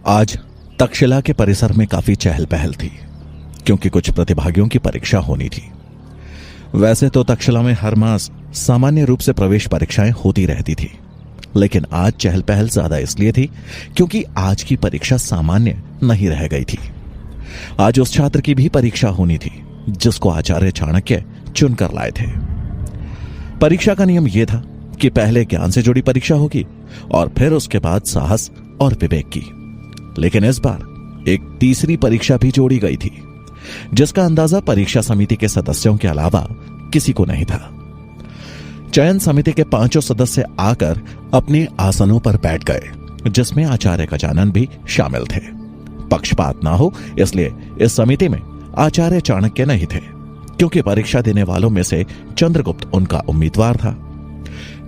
आज तक्षशिला के परिसर में काफी चहल पहल थी, क्योंकि कुछ प्रतिभागियों की परीक्षा होनी थी। वैसे तो तक्षशिला में हर मास सामान्य रूप से प्रवेश परीक्षाएं होती रहती थी, लेकिन आज चहल पहल ज्यादा इसलिए थी क्योंकि आज की परीक्षा सामान्य नहीं रह गई थी। आज उस छात्र की भी परीक्षा होनी थी जिसको आचार्य चाणक्य चुनकर लाए थे। परीक्षा का नियम यह था कि पहले ज्ञान से जुड़ी परीक्षा होगी और फिर उसके बाद साहस और विवेक की। लेकिन इस बार एक तीसरी परीक्षा भी जोड़ी गई थी, जिसका अंदाजा परीक्षा समिति के सदस्यों के अलावा किसी को नहीं था। चयन समिति के 5 सदस्य आकर अपने आसनों पर बैठ गए, जिसमें आचार्य गजानन भी शामिल थे। पक्षपात ना हो इसलिए इस समिति में आचार्य चाणक्य नहीं थे, क्योंकि परीक्षा देने वालों में से चंद्रगुप्त उनका उम्मीदवार था।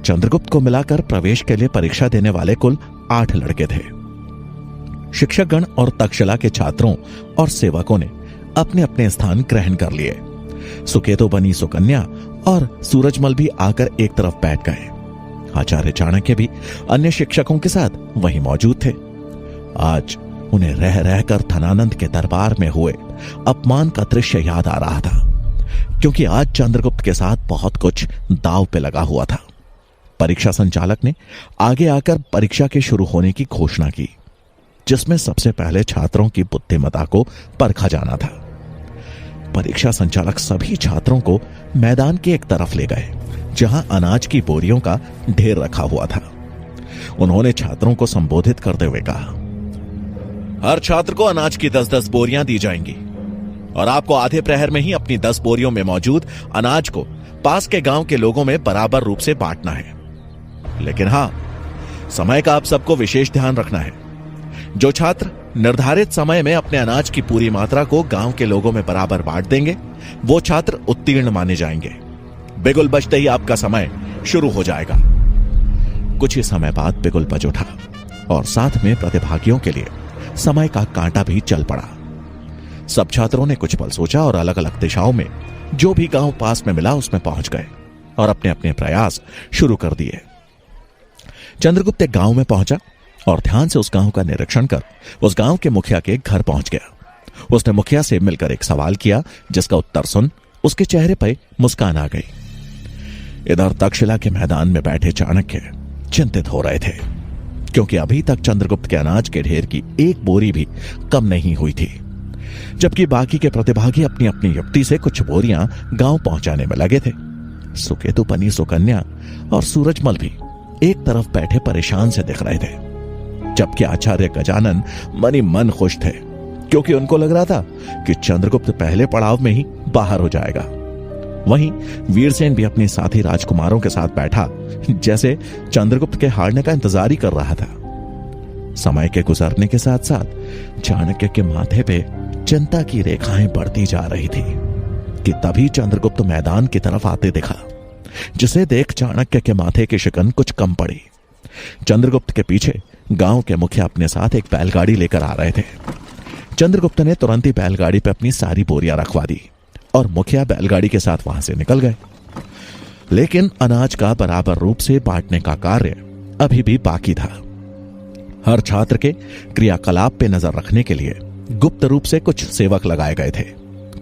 चंद्रगुप्त को मिलाकर प्रवेश के लिए परीक्षा देने वाले कुल 8 लड़के थे। शिक्षकगण और तक्षशिला के छात्रों और सेवकों ने अपने अपने स्थान ग्रहण कर लिए। सुकेतु बनी सुकन्या और सूरजमल भी आकर एक तरफ बैठ गए। आचार्य चाणक्य भी अन्य शिक्षकों के साथ वहीं मौजूद थे। आज उन्हें रह रहकर धनानंद के दरबार में हुए अपमान का दृश्य याद आ रहा था, क्योंकि आज चंद्रगुप्त के साथ बहुत कुछ दांव पे लगा हुआ था। परीक्षा संचालक ने आगे आकर परीक्षा के शुरू होने की घोषणा की, जिसमें सबसे पहले छात्रों की बुद्धिमत्ता को परखा जाना था। परीक्षा संचालक सभी छात्रों को मैदान के एक तरफ ले गए, जहां अनाज की बोरियों का ढेर रखा हुआ था। उन्होंने छात्रों को संबोधित करते हुए कहा, हर छात्र को अनाज की 10-10 बोरियां दी जाएंगी और आपको आधे प्रहर में ही अपनी 10 बोरियों में मौजूद अनाज को पास के गांव के लोगों में बराबर रूप से बांटना है। लेकिन हां, समय का आप सबको विशेष ध्यान रखना है। जो छात्र निर्धारित समय में अपने अनाज की पूरी मात्रा को गांव के लोगों में बराबर बांट देंगे, वो छात्र उत्तीर्ण माने जाएंगे। बिगुल बजते ही आपका समय शुरू हो जाएगा। कुछ ही समय बाद बिगुल बज उठा और साथ में प्रतिभागियों के लिए समय का कांटा भी चल पड़ा। सब छात्रों ने कुछ पल सोचा और अलग अलग दिशाओं में जो भी गांव पास में मिला उसमें पहुंच गए और अपने अपने प्रयास शुरू कर दिए। चंद्रगुप्त एक गांव में पहुंचा और ध्यान से उस गांव का निरीक्षण कर उस गांव के मुखिया के घर पहुंच गया। उसने मुखिया से मिलकर एक सवाल किया, जिसका उत्तर सुन उसके चेहरे पर मुस्कान आ गई। इधर तक्षशिला के मैदान में बैठे चाणक्य चिंतित हो रहे थे, क्योंकि अभी तक चंद्रगुप्त के अनाज के ढेर की एक बोरी भी कम नहीं हुई थी, जबकि बाकी के प्रतिभागी अपनी अपनी युक्ति से कुछ बोरियां गांव पहुंचाने में लगे थे। सुकेतु बनी सुकन्या और सूरजमल भी एक तरफ बैठे परेशान से दिख रहे थे, जबकि आचार्य गजानन मनी मन खुश थे, क्योंकि उनको लग रहा था कि चंद्रगुप्त पहले पड़ाव में ही बाहर हो जाएगा। वहीं वीरसेन भी अपने साथी राजकुमारों के साथ बैठा, जैसे चंद्रगुप्त के हारने का इंतजार ही कर रहा था। समय के गुजरने के साथ साथ चाणक्य के माथे पे चिंता की रेखाएं बढ़ती जा रही थी कि तभी चंद्रगुप्त मैदान की तरफ आते दिखा, जिसे देख चाणक्य के माथे की शिकन कुछ कम पड़ी। चंद्रगुप्त के पीछे गांव के मुखिया अपने साथ एक बैलगाड़ी लेकर आ रहे थे। चंद्रगुप्त ने तुरंत ही बैलगाड़ी पे अपनी सारी बोरियां रखवा दी और मुखिया बैलगाड़ी के साथ वहां से निकल गए। लेकिन अनाज का बराबर रूप से बांटने का कार्य अभी भी बाकी था। हर छात्र के क्रियाकलाप पे नजर रखने के लिए गुप्त रूप से कुछ सेवक लगाए गए थे,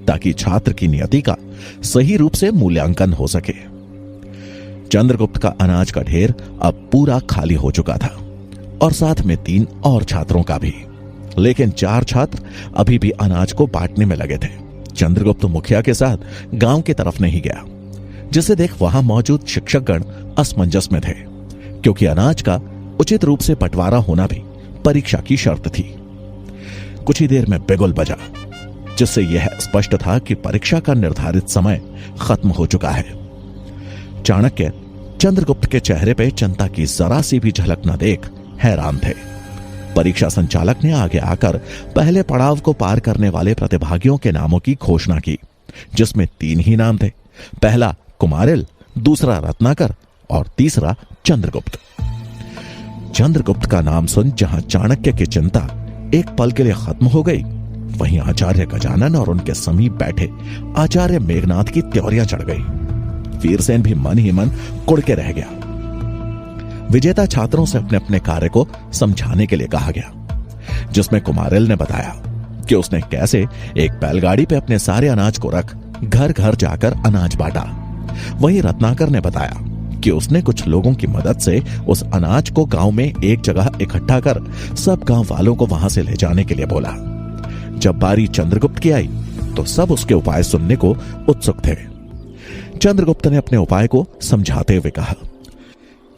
ताकि छात्र की नियति का सही रूप से मूल्यांकन हो सके। चंद्रगुप्त का अनाज का ढेर अब पूरा खाली हो चुका था और साथ में 3 और छात्रों का भी। लेकिन 4 छात्र अभी भी अनाज को बांटने में लगे थे। चंद्रगुप्त मुखिया के साथ गांव की तरफ नहीं गया, जिसे देख वहां मौजूद शिक्षकगण असमंजस में थे, क्योंकि अनाज का उचित रूप से बंटवारा होना भी परीक्षा की शर्त थी। कुछ ही देर में बिगुल बजा, जिससे यह स्पष्ट था कि परीक्षा का निर्धारित समय खत्म हो चुका है। चाणक्य चंद्रगुप्त के चेहरे पर चिंता की जरा सी भी झलक न देख हैरान थे। परीक्षा संचालक ने आगे आकर पहले पड़ाव को पार करने वाले प्रतिभागियों के नामों की घोषणा की, जिसमें 3 ही नाम थे। पहला कुमारिल, दूसरा रत्नाकर और तीसरा चंद्रगुप्त। चंद्रगुप्त का नाम सुन जहां चाणक्य की चिंता एक पल के लिए खत्म हो गई, वहीं आचार्य गजानन और उनके समीप बैठे आचार्य मेघनाथ की त्योरियां चढ़ गई। वीरसेन भी मन ही मन कुड़ के रह गया। विजेता छात्रों से अपने अपने कार्य को समझाने के लिए कहा गया। जिसमें कुमारिल ने बताया कि उसने कैसे एक बैलगाड़ी पे अपने सारे अनाज को रख घर घर जाकर अनाज बांटा। वहीं रत्नाकर ने बताया कि उसने कुछ लोगों की मदद से उस अनाज को गांव में एक जगह इकट्ठा कर सब गांव वालों को वहां से ले जाने के लिए बोला। जब बारी चंद्रगुप्त की आई तो सब उसके उपाय सुनने को उत्सुक थे। चंद्रगुप्त ने अपने उपाय को समझाते हुए कहा,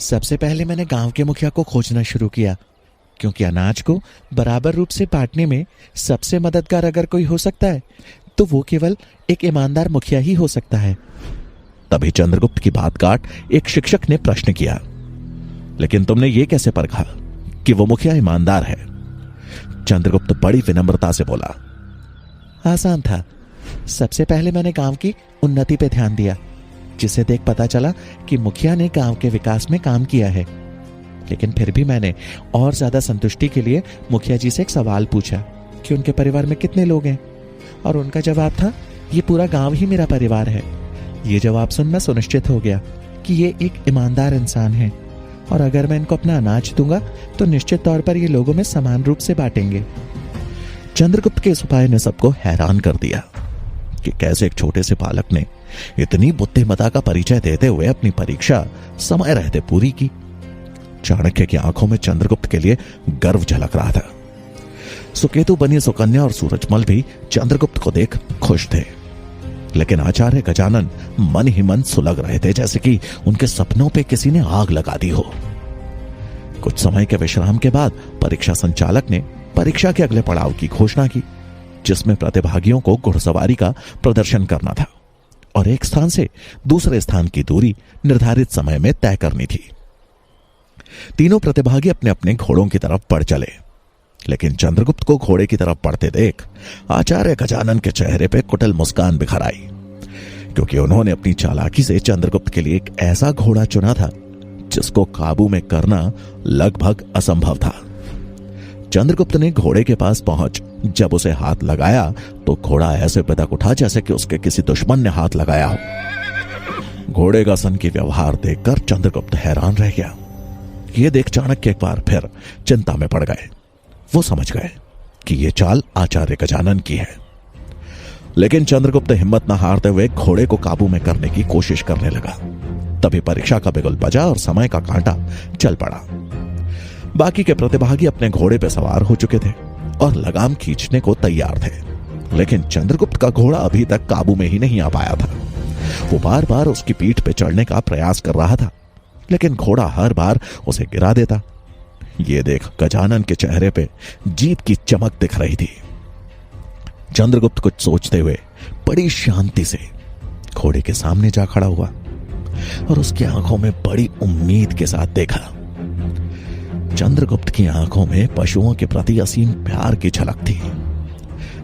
सबसे पहले मैंने गांव के मुखिया को खोजना शुरू किया, क्योंकि अनाज को बराबर रूप से बांटने में सबसे मददगार अगर कोई हो सकता है तो वो केवल एक ईमानदार मुखिया ही हो सकता है। तभी चंद्रगुप्त की बात काट एक शिक्षक ने प्रश्न किया, लेकिन तुमने ये कैसे परखा कि वो मुखिया ईमानदार है? चंद्रगुप्त बड़ी विनम्रता से बोला, आसान था। सबसे पहले मैंने गांव की उन्नति पे ध्यान दिया, जिसे देख पता चला कि मुखिया ने गांव के विकास में काम किया है। लेकिन फिर भी मैंने और ज्यादा संतुष्टि के लिए मुखिया जी से एक सवाल पूछा कि उनके परिवार में कितने लोग हैं, और उनका जवाब था, ये पूरा गांव ही मेरा परिवार है। ये जवाब सुन मैं सुनिश्चित हो गया कि ये एक ईमानदार इंसान है, और अगर मैं इनको अपना अनाज दूंगा तो निश्चित तौर पर ये लोगों में समान रूप से बांटेंगे। चंद्रगुप्त के इस उपाय ने सबको हैरान कर दिया कि कैसे एक छोटे से बालक ने इतनी बुद्धिमत्ता का परिचय देते हुए अपनी परीक्षा समय रहते पूरी की। चाणक्य की आंखों में चंद्रगुप्त के लिए गर्व झलक रहा था। सुकेतु बनी सुकन्या और सूरजमल भी चंद्रगुप्त को देख खुश थे, लेकिन आचार्य गजानन मन ही मन सुलग रहे थे, जैसे कि उनके सपनों पे किसी ने आग लगा दी हो। कुछ समय के विश्राम के बाद परीक्षा संचालक ने परीक्षा के अगले पड़ाव की घोषणा की, जिसमें प्रतिभागियों को घुड़सवारी का प्रदर्शन करना था और एक स्थान से दूसरे स्थान की दूरी निर्धारित समय में तय करनी थी। तीनों प्रतिभागी अपने अपने घोड़ों की तरफ बढ़ चले, लेकिन चंद्रगुप्त को घोड़े की तरफ बढ़ते देख आचार्य गजानन के चेहरे पे कुटिल मुस्कान बिखर आई, क्योंकि उन्होंने अपनी चालाकी से चंद्रगुप्त के लिए एक ऐसा घोड़ा चुना था जिसको काबू में करना लगभग असंभव था। चंद्रगुप्त ने घोड़े के पास पहुंच जब उसे हाथ लगाया तो घोड़ा ऐसे पदक उठा जैसे कि उसके किसी दुश्मन ने हाथ लगाया हो। घोड़े का सन की व्यवहार देखकर चंद्रगुप्त हैरान रह गया। ये देख चाणक्य एक बार फिर चिंता में पड़ गए। वो समझ गए कि ये चाल आचार्य गजानन की है, लेकिन चंद्रगुप्त हिम्मत न हारते हुए घोड़े को काबू में करने की कोशिश करने लगा। तभी परीक्षा का बिगुल बजा और समय का कांटा चल पड़ा। बाकी के प्रतिभागी अपने घोड़े पर सवार हो चुके थे और लगाम खींचने को तैयार थे, लेकिन चंद्रगुप्त का घोड़ा अभी तक काबू में ही नहीं आ पाया था। वो बार बार उसकी पीठ पे चढ़ने का प्रयास कर रहा था, लेकिन घोड़ा हर बार उसे गिरा देता। ये देख गजानन के चेहरे पे जीत की चमक दिख रही थी। चंद्रगुप्त कुछ सोचते हुए बड़ी शांति से घोड़े के सामने जा खड़ा हुआ और उसकी आंखों में बड़ी उम्मीद के साथ देखा। चंद्रगुप्त की आंखों में पशुओं के प्रति असीम प्यार की झलक थी।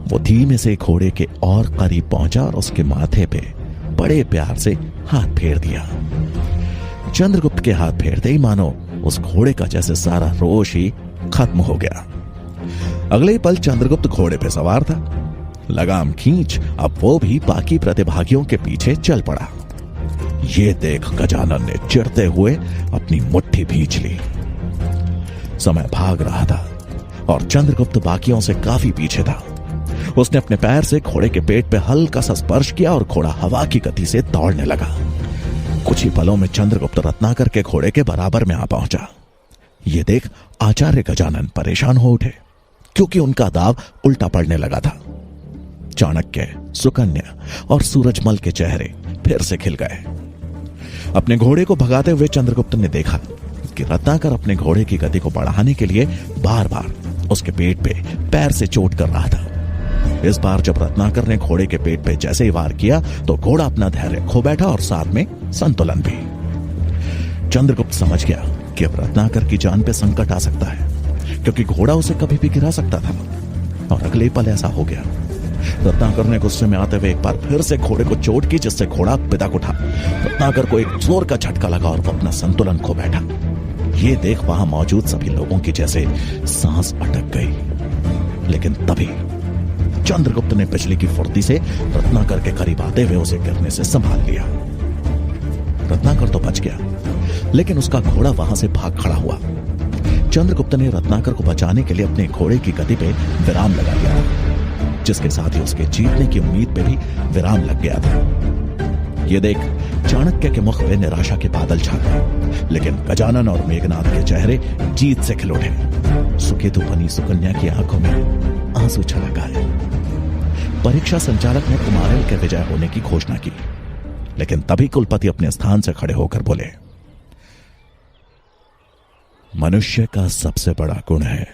वो धीमे से घोड़े के और करीब पहुंचा और उसके माथे पे बड़े प्यार से हाथ फेर दिया। चंद्रगुप्त के हाथ फेरते ही मानो उस घोड़े का जैसे सारा रोष ही खत्म हो गया। अगले ही पल चंद्रगुप्त घोड़े पे सवार था। लगाम खींच अब वो भी बाकी प्रतिभागियों के पीछे चल पड़ा। ये देख गजानन ने चिढ़ते हुए अपनी मुट्ठी भींच ली। समय भाग रहा था और चंद्रगुप्त बाकियों से काफी पीछे था। उसने अपने पैर से घोड़े के पेट पे हल्का सा स्पर्श किया और घोड़ा हवा की गति से दौड़ने लगा। कुछ ही पलों में चंद्रगुप्त रत्नाकर के घोड़े के बराबर में आ पहुंचा। ये देख आचार्य गजानन परेशान हो उठे, क्योंकि उनका दाव उल्टा पड़ने लगा था। चाणक्य, सुकन्या और सूरजमल के चेहरे फिर से खिल गए। अपने घोड़े को भगाते हुए चंद्रगुप्त ने देखा कि रत्नाकर अपने घोड़े की गति को बढ़ाने के लिए बार बार उसके पेट पे पैर से चोट कर रहा था। इस बार जब रत्नाकर ने घोड़े के पेट पे जैसे ही वार किया तो घोड़ा अपना धैर्य खो बैठा और साथ में संतुलन भी। चंद्रगुप्त समझ गया कि अब रत्नाकर की जान पे संकट आ सकता है, क्योंकि घोड़ा उसे कभी भी गिरा सकता था, और अगले पल ऐसा हो गया। रत्नाकर ने गुस्से में आते हुए एक बार फिर से घोड़े को चोट की, जिससे घोड़ा बिदक उठा। रत्नाकर को एक जोर का झटका लगा और वो अपना संतुलन खो बैठा। ये देख वहां मौजूद सभी लोगों की जैसे सांस अटक गई, लेकिन तभी चंद्रगुप्त ने बिजली की फुर्ती से रत्नाकर के करीब आते हुए उसे गिरने से संभाल लिया। रत्नाकर तो बच गया, लेकिन उसका घोड़ा वहां से भाग खड़ा हुआ। चंद्रगुप्त ने रत्नाकर को बचाने के लिए अपने घोड़े की गति पे विराम लगा दिया था, जिसके साथ ही उसके जीतने की उम्मीद पे भी विराम लग गया था। ये देख चाणक्य के मुख में निराशा के बादल छा गए, लेकिन गजानन और मेघनाथ के चेहरे जीत से खिल उठे। सुकेतु बनी सुकन्या की आंखों में आंसू छलक आए। परीक्षा संचालक ने कुमारिल के विजय होने की घोषणा की, लेकिन तभी कुलपति अपने स्थान से खड़े होकर बोले, मनुष्य का सबसे बड़ा गुण है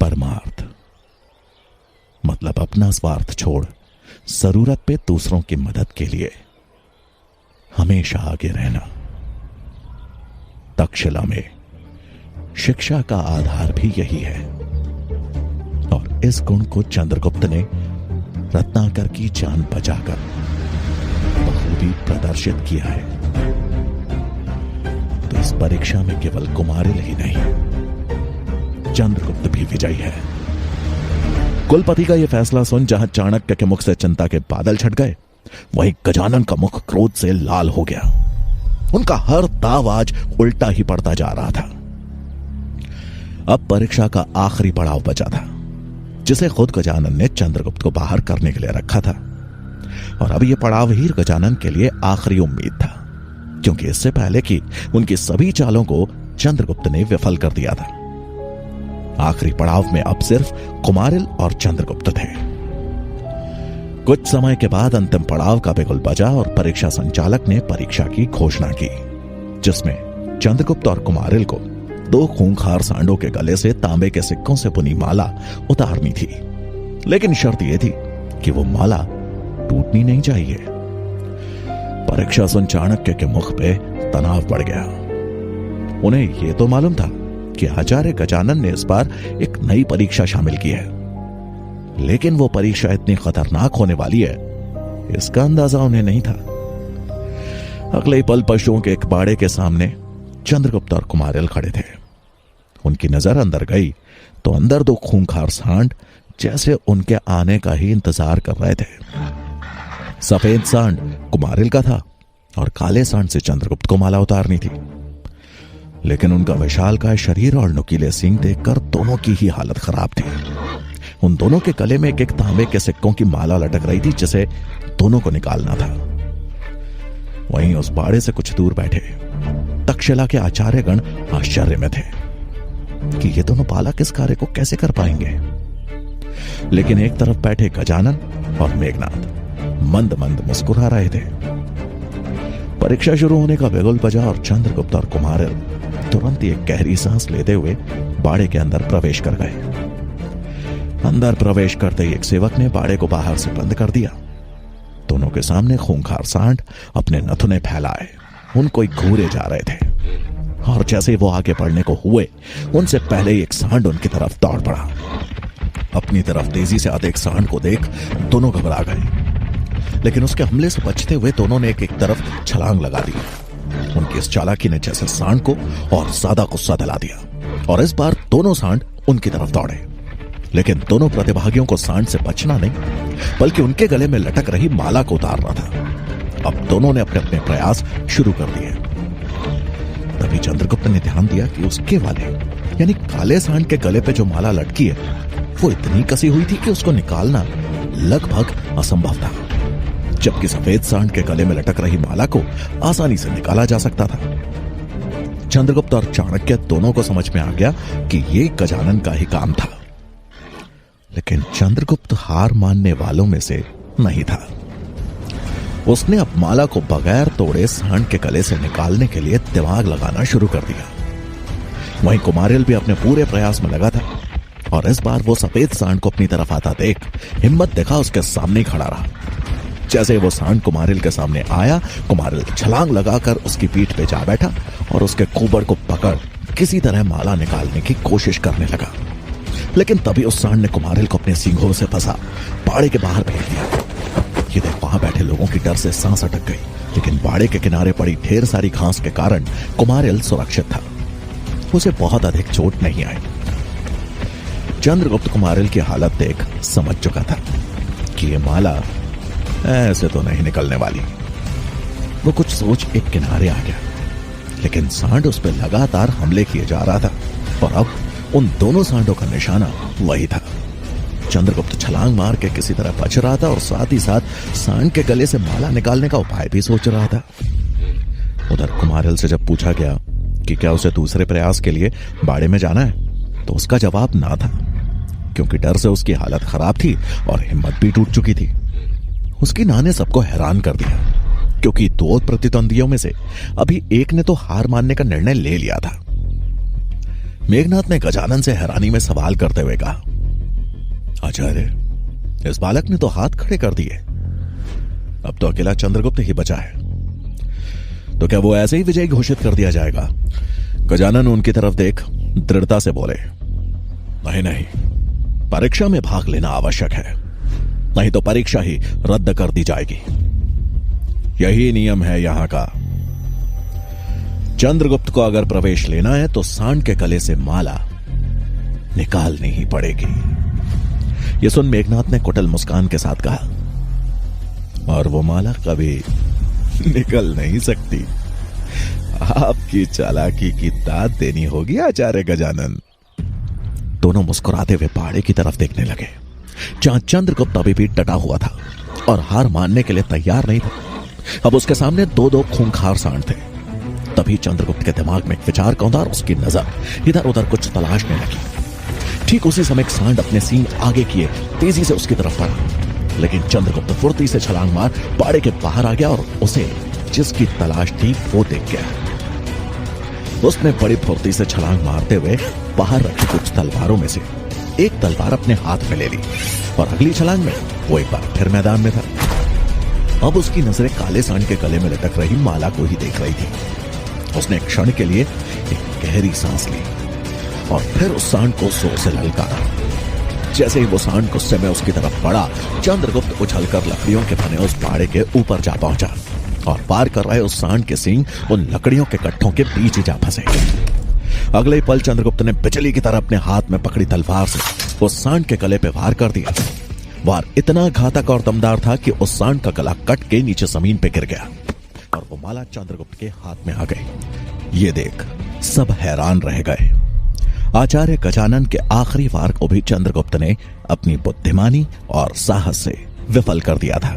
परमार्थ, मतलब अपना स्वार्थ छोड़ जरूरत पे दूसरों की मदद के लिए हमेशा आगे रहना। तक्षशिला में शिक्षा का आधार भी यही है, और इस गुण को चंद्रगुप्त ने रत्नाकर की जान बचाकर बखूबी प्रदर्शित किया है। तो इस परीक्षा में केवल कुमारिल ही नहीं, चंद्रगुप्त भी विजयी है। कुलपति का यह फैसला सुन जहां चाणक्य के मुख से चिंता के बादल छट गए, वहीं गजानन का मुख क्रोध से लाल हो गया। उनका हर दाव आज उल्टा ही पड़ता जा रहा था। अब परीक्षा का आखिरी पड़ाव बचा था, जिसे खुद गजानन ने चंद्रगुप्त को बाहर करने के लिए रखा था। और अब यह पड़ाव ही गजानन के लिए आखिरी उम्मीद था, क्योंकि इससे पहले कि उनकी सभी चालों को चंद्रगुप्त ने विफल कर दिया था। आखिरी पड़ाव में अब सिर्फ कुमारिल और चंद्रगुप्त थे। कुछ समय के बाद अंतिम पड़ाव का बिगुल बजा और परीक्षा संचालक ने परीक्षा की घोषणा की, जिसमें चंद्रगुप्त और कुमारिल को 2 खूंखार सांडों के गले से तांबे के सिक्कों से बुनी माला उतारनी थी। लेकिन शर्त यह थी कि वो माला टूटनी नहीं चाहिए। परीक्षा सुन चाणक्य के मुख पे तनाव बढ़ गया। उन्हें यह तो मालूम था कि आचार्य गजानन ने इस बार एक नई परीक्षा शामिल की है, लेकिन वो परीक्षा इतनी खतरनाक होने वाली है, इसका अंदाजा उन्हें नहीं था। अगले पल पशुओं के एक बाड़े के सामने चंद्रगुप्त और कुमारिल खड़े थे। उनकी नजर अंदर गई तो अंदर 2 खूंखार सांड जैसे उनके आने का ही इंतजार कर रहे थे। सफेद सांड कुमारिल का था और काले सांड से चंद्रगुप्त को माला उतारनी थी। लेकिन उनका विशालकाय शरीर और नुकीले सींग देखकर दोनों की ही हालत खराब थी। उन दोनों के गले में एक तांबे के सिक्कों की माला लटक रही थी, जिसे दोनों को निकालना था। वहीं उस बाड़े से कुछ दूर बैठे तक्षशिला के आचार्यगण आश्चर्य में थे कि ये दोनों बालक इस कार्य को कैसे कर पाएंगे। लेकिन एक तरफ बैठे गजानन और मेघनाथ मंद मंद मुस्कुरा रहे थे। परीक्षा शुरू होने का बिगुल बजा और चंद्रगुप्त और कुमारिल तुरंत ही एक गहरी सांस लेते हुए बाड़े के अंदर प्रवेश कर गए। अंदर प्रवेश करते ही एक सेवक ने बाड़े को बाहर से बंद कर दिया। दोनों के सामने खूंखार सांड अपने नथुने फैलाए उनको ही घूरे जा रहे थे, और जैसे वो आगे बढ़ने को हुए, उनसे पहले ही एक सांड उनकी तरफ दौड़ पड़ा। अपनी तरफ तेजी से आते एक सांड को देख दोनों घबरा गए, लेकिन उसके हमले से बचते हुए दोनों ने एक तरफ छलांग लगा दी। उनकी इस चालाकी ने जैसे सांड को और ज्यादा गुस्सा दिला दिया, और इस बार दोनों सांड उनकी तरफ दौड़े। लेकिन दोनों प्रतिभागियों को सांड से बचना नहीं, बल्कि उनके गले में लटक रही माला को उतारना था। अब दोनों ने अपने अपने प्रयास शुरू कर दिए। तभी चंद्रगुप्त ने ध्यान दिया कि उसके वाले यानी काले सांड के गले पे जो माला लटकी है, वो इतनी कसी हुई थी कि उसको निकालना लगभग असंभव था, जबकि सफेद सांड के गले में लटक रही माला को आसानी से निकाला जा सकता था। चंद्रगुप्त और चाणक्य दोनों को समझ में आ गया कि ये गजानन का ही काम था। लेकिन चंद्रगुप्त हार मानने वालों में से नहीं था। उसने अब माला को बगैर तोड़े सांड के गले से निकालने के लिए दिमाग लगाना शुरू कर दिया। वहीं कुमारिल भी अपने पूरे प्रयास में लगा था, और इस बार वो सफेद सांड को अपनी तरफ आता देख हिम्मत दिखा उसके सामने खड़ा रहा। जैसे वो सांड कुमारिल के सामने आया, कुमारिल छलांग लगाकर उसकी पीठ पे जा बैठा और उसके कुबड़ को पकड़ किसी तरह माला निकालने की कोशिश करने लगा। लेकिन तभी उस सांड ने कुमारिल को अपने सींगों से फंसा बाड़े के बाहर फेंक दिया। ये देख वहां बैठे लोगों की डर से सांस अटक गई, लेकिन बाड़े के किनारे पड़ी ढेर सारी घास के कारण कुमारिल सुरक्षित था। उसे बहुत अधिक चोट नहीं आई। चंद्रगुप्त कुमारिल की हालत देख समझ चुका था कि ये माला ऐसे तो नहीं निकलने वाली। वो कुछ सोच एक किनारे आ गया, लेकिन सांड उस पर लगातार हमले किए जा रहा था और अब उन दोनों सांडों का निशाना वही था। चंद्रगुप्त छलांग मार के किसी तरह बच रहा था और साथ ही साथ सांड के गले से माला निकालने का उपाय भी सोच रहा था। उधर कुमारिल से जब पूछा गया कि क्या उसे दूसरे प्रयास के लिए बाड़े में जाना है, तो उसका जवाब ना था, क्योंकि डर से उसकी हालत खराब थी और हिम्मत भी टूट चुकी थी। उसकी ना ने सबको हैरान कर दिया, क्योंकि दो प्रतिद्वंदियों में से अभी एक ने तो हार मानने का निर्णय ले लिया था। मेघनाथ ने गजानन से हैरानी में सवाल करते हुए कहा, आचार्य, इस बालक ने तो हाथ खड़े कर दिए। अब तो अकेला चंद्रगुप्त ही बचा है, तो क्या वो ऐसे ही विजयी घोषित कर दिया जाएगा? गजानन उनकी तरफ देख दृढ़ता से बोले, नहीं नहीं, परीक्षा में भाग लेना आवश्यक है, नहीं तो परीक्षा ही रद्द कर दी जाएगी। यही नियम है यहां का। चंद्रगुप्त को अगर प्रवेश लेना है तो सांड के गले से माला निकालनी ही पड़ेगी। यह सुन मेघनाथ ने कुटिल मुस्कान के साथ कहा, और वो माला कभी निकल नहीं सकती। आपकी चालाकी की दाद देनी होगी आचार्य गजानन। दोनों मुस्कुराते हुए पहाड़े की तरफ देखने लगे, जहां चंद्रगुप्त अभी भी डटा हुआ था और हार मानने के लिए तैयार नहीं था। अब उसके सामने दो दो खूंखार सांड थे। तभी चंद्रगुप्त के दिमाग में एक विचार कौंधा और उसकी नजर इधर उधर कुछ तलाशने लगी। ठीक उसी समय एक सांड अपने सींग आगे किए तेजी से उसकी तरफ बढ़ा, लेकिन चंद्रगुप्त फुर्ती से छलांग मार बाड़े के बाहर आ गया और उसे जिसकी तलाश थी वो दिख गया। उसने बड़ी फुर्ती से छलांग मारते हुए बाहर रखी कुछ तलवारों में से एक तलवार अपने हाथ में ले ली और अगली छलांग में वो एक बार फिर मैदान में था। अब उसकी नजरें काले सांड के गले में लटक रही माला को ही देख रही थी। उसने एक क्षण के लिए एक गहरी सांस ली और फिर उस सांड को जोर से ललकारा। जैसे ही वो सांड गुस्से में उसकी तरफ बढ़ा, चंद्रगुप्त उछलकर लकड़ियों के बने उस पहाड़े के ऊपर जा पहुंचा और पार कर रहे उस सांड के सींग उन लकड़ियों के गट्ठों के बीच जा फंसे। अगले पल चंद्रगुप्त ने बिजली की तरह अपने हाथ में पकड़ी तलवार से उस सांड के गले पे वार कर दिया। वार इतना घातक और दमदार था कि उस सांड का गला कट के नीचे जमीन पे गिर गया और वो माला चंद्रगुप्त के हाथ में आ गई। ये देख सब हैरान रह गए। आचार्य गजानन के आखिरी वार को भी चंद्रगुप्त ने अपनी बुद्धिमानी और साहस से विफल कर दिया था।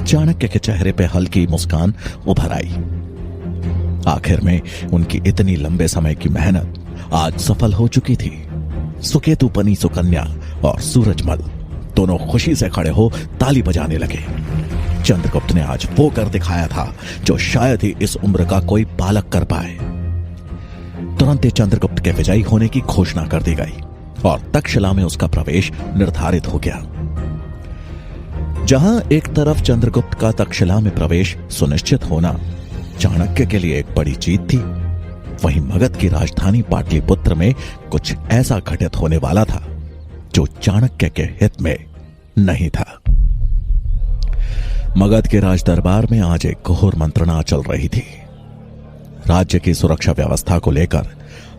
चाणक्य के चेहरे पे हल्की मुस्कान उभर आई। आखिर में उनकी इतनी लंबे समय की मेहनत आज सफल हो चुकी थी। सुकेतुपनी सुकन्या और सूरजमल दोनों खुशी से खड़े हो ताली बजाने लगे। चंद्रगुप्त ने आज वो कर दिखाया था जो शायद ही इस उम्र का कोई बालक कर पाए। तुरंत ही चंद्रगुप्त के विजयी होने की घोषणा कर दी गई और तक्षशिला में उसका प्रवेश निर्धारित हो गया। जहां एक तरफ चंद्रगुप्त का तक्षशिला में प्रवेश सुनिश्चित होना चाणक्य के लिए एक बड़ी जीत थी, वहीं मगध की राजधानी पाटलिपुत्र में कुछ ऐसा घटित होने वाला था जो चाणक्य के हित में नहीं था। मगध के राज दरबार में आज एक घोर मंत्रणा चल रही थी। राज्य की सुरक्षा व्यवस्था को लेकर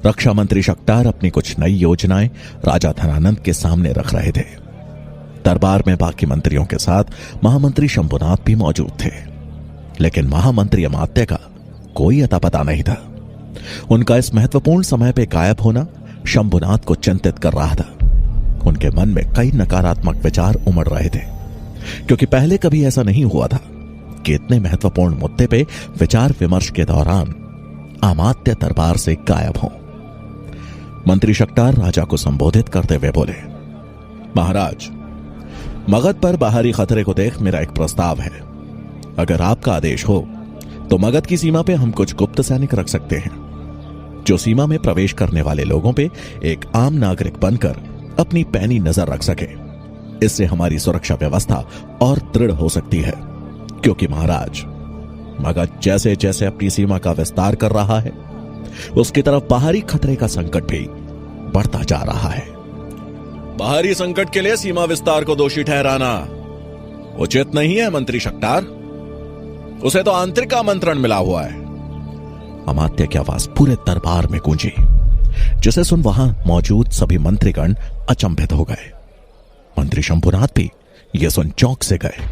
रक्षा मंत्री शक्टार अपनी कुछ नई योजनाएं राजा धनानंद के सामने रख रहे थे। दरबार में बाकी मंत्रियों के साथ महामंत्री शंभुनाथ भी मौजूद थे, लेकिन महामंत्री अमात्य का कोई अता पता नहीं था। उनका इस महत्वपूर्ण समय पे गायब होना शंभुनाथ को चिंतित कर रहा था। उनके मन में कई नकारात्मक विचार उमड़ रहे थे, क्योंकि पहले कभी ऐसा नहीं हुआ था कि इतने महत्वपूर्ण मुद्दे पे विचार विमर्श के दौरान अमात्य दरबार से गायब हों। मंत्री शक्टार राजा को संबोधित करते हुए बोले, महाराज, मगध पर बाहरी खतरे को देख मेरा एक प्रस्ताव है। अगर आपका आदेश हो तो मगध की सीमा पे हम कुछ गुप्त सैनिक रख सकते हैं, जो सीमा में प्रवेश करने वाले लोगों पे एक आम नागरिक बनकर अपनी पैनी नजर रख सके। इससे हमारी सुरक्षा व्यवस्था और दृढ़ हो सकती है, क्योंकि महाराज, मगध जैसे जैसे अपनी सीमा का विस्तार कर रहा है, उसकी तरफ बाहरी खतरे का संकट भी बढ़ता जा रहा है। बाहरी संकट के लिए सीमा विस्तार को दोषी ठहराना उचित नहीं है मंत्री शक्टार। उसे तो आंतरिक आमंत्रण मिला हुआ है। अमात्य की आवाज पूरे दरबार में गूंजी, जिसे सुन वहां मौजूद सभी मंत्रीगण अचंभित हो गए। मंत्री शंभुनाथ भी यह सुन चौंक से गए।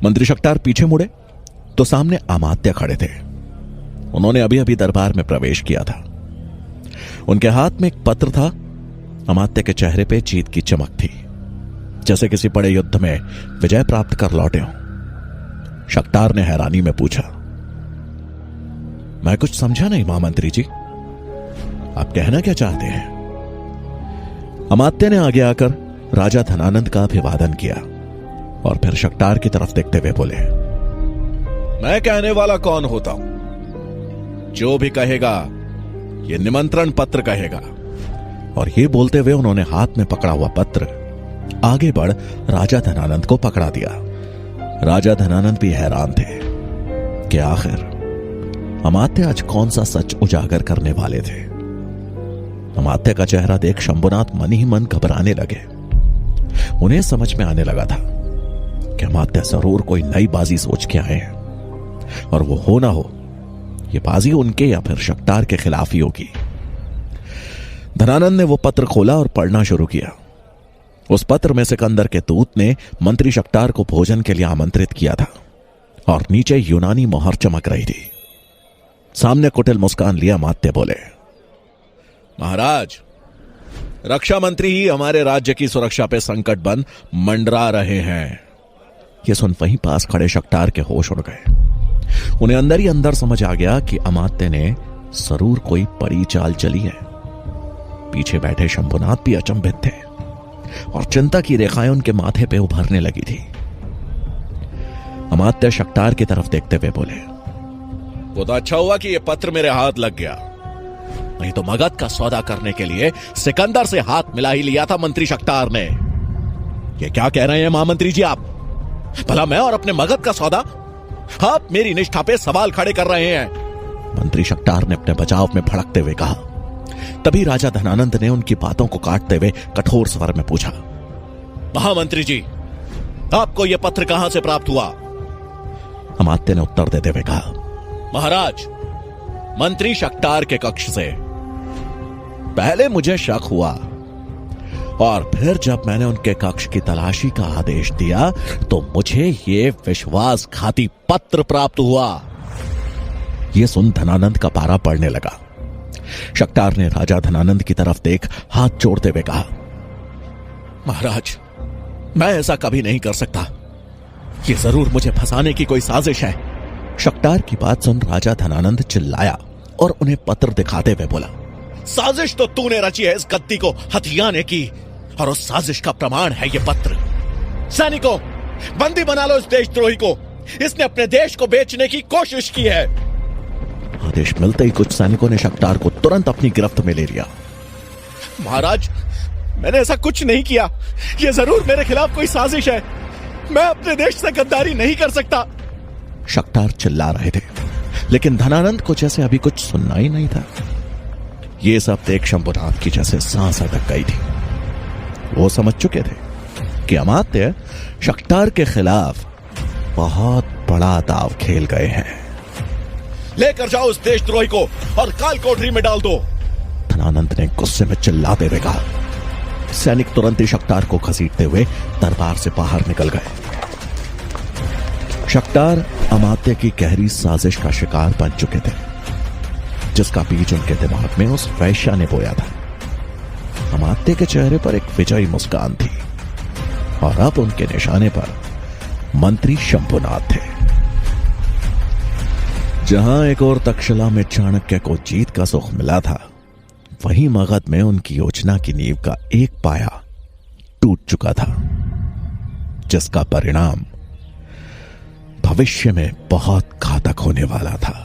मंत्री शक्टार पीछे मुड़े तो सामने अमात्य खड़े थे। उन्होंने अभी अभी दरबार में प्रवेश किया था। उनके हाथ में एक पत्र था। अमात्य के चेहरे पे जीत की चमक थी, जैसे किसी बड़े युद्ध में विजय प्राप्त कर लौटे हों। शक्तार ने हैरानी में पूछा, मैं कुछ समझा नहीं महामंत्री जी, आप कहना क्या चाहते हैं? अमात्य ने आगे आकर राजा धनानंद का अभिवादन किया और फिर शक्तार की तरफ देखते हुए बोले, मैं कहने वाला कौन होता हूं? जो भी कहेगा ये निमंत्रण पत्र कहेगा। और ये बोलते हुए उन्होंने हाथ में पकड़ा हुआ पत्र आगे बढ़ राजा धनानंद को पकड़ा दिया। राजा धनानंद भी हैरान थे कि आखिर अमात्य आज कौन सा सच उजागर करने वाले थे। अमात्य का चेहरा देख शंभुनाथ मन ही मन घबराने लगे। उन्हें समझ में आने लगा था कि अमात्य जरूर कोई नई बाजी सोच के आए हैं, और वो हो ना हो ये बाजी उनके या फिर शक्तार के खिलाफ ही होगी। धनानंद ने वो पत्र खोला और पढ़ना शुरू किया। उस पत्र में सिकंदर के दूत ने मंत्री शक्तार को भोजन के लिए आमंत्रित किया था और नीचे यूनानी मोहर चमक रही थी। सामने कुटिल मुस्कान लिया अमात्य बोले, महाराज, रक्षा मंत्री ही हमारे राज्य की सुरक्षा पे संकट बन मंडरा रहे हैं। ये सुन वहीं पास खड़े शक्तार के होश उड़ गए। उन्हें अंदर ही अंदर समझ आ गया कि अमात्य ने जरूर कोई बड़ी चाल चली है। पीछे बैठे शंभुनाथ भी अचंभित थे और चिंता की रेखाएं उनके माथे पे उभरने लगी थी। अमात्य शक्तार की तरफ देखते हुए बोले, वो तो अच्छा हुआ कि यह पत्र मेरे हाथ लग गया, नहीं तो मगध का सौदा करने के लिए सिकंदर से हाथ मिला ही लिया था मंत्री शक्तार ने। ये क्या कह रहे हैं महामंत्री जी आप? भला मैं और अपने मगध का सौदा? आप मेरी निष्ठा पे सवाल खड़े कर रहे हैं। मंत्री शक्तार ने अपने बचाव में भड़कते हुए कहा। तभी राजा धनानंद ने उनकी बातों को काटते हुए कठोर स्वर में पूछा, महामंत्री जी, आपको यह पत्र कहां से प्राप्त हुआ? अमात्य ने उत्तर देते हुए कहा, महाराज, मंत्री शक्तार के कक्ष से। पहले मुझे शक हुआ और फिर जब मैंने उनके कक्ष की तलाशी का आदेश दिया तो मुझे यह विश्वासघाती पत्र प्राप्त हुआ। यह सुन धनानंद का पारा पड़ने लगा। शक्तार ने राजा धनानंद की तरफ देख हाथ जोड़ते हुए कहा, महाराज, मैं ऐसा कभी नहीं कर सकता। यह जरूर मुझे फंसाने की कोई साजिश है। शक्तार की बात सुन राजा धनानंद चिल्लाया और उन्हें पत्र दिखाते हुए बोला, साजिश तो तूने रची है इस गद्दी को हथियाने की, और उस साजिश का प्रमाण है यह पत्र। सैनिकों, बंदी बना लो इस देशद्रोही को। इसने अपने देश को बेचने की कोशिश की है। आदेश मिलते ही कुछ सैनिकों ने शक्तार को तुरंत अपनी गिरफ्त में ले लिया। महाराज, मैंने ऐसा कुछ नहीं किया। यह जरूर मेरे खिलाफ कोई साजिश है। मैं अपने देश से गद्दारी नहीं कर सकता। शक्तार चिल्ला रहे थे, लेकिन धनानंद को जैसे अभी कुछ सुनना ही नहीं था। ये सब देख शंभुनाथ की जैसे सांस अटक गई थी। वो समझ चुके थे कि अमात्य शक्तार के खिलाफ बहुत बड़ा दांव खेल गए हैं। लेकर जाओ उस देशद्रोही को और काल कोठरी में डाल दो, धनानंद ने गुस्से में चिल्लाते हुए कहा। सैनिक तुरंत ही शक्तार को घसीटते हुए दरबार से बाहर निकल गए। शक्तार अमात्य की गहरी साजिश का शिकार बन चुके थे, जिसका बीज उनके दिमाग में उस वैश्या ने बोया था। अमात्य के चेहरे पर एक विजयी मुस्कान थी और अब उनके निशाने पर मंत्री शंभुनाथ थे। जहां एक और तक्षशिला में चाणक्य को जीत का सुख मिला था, वहीं मगध में उनकी योजना की नींव का एक पाया टूट चुका था, जिसका परिणाम भविष्य में बहुत घातक होने वाला था।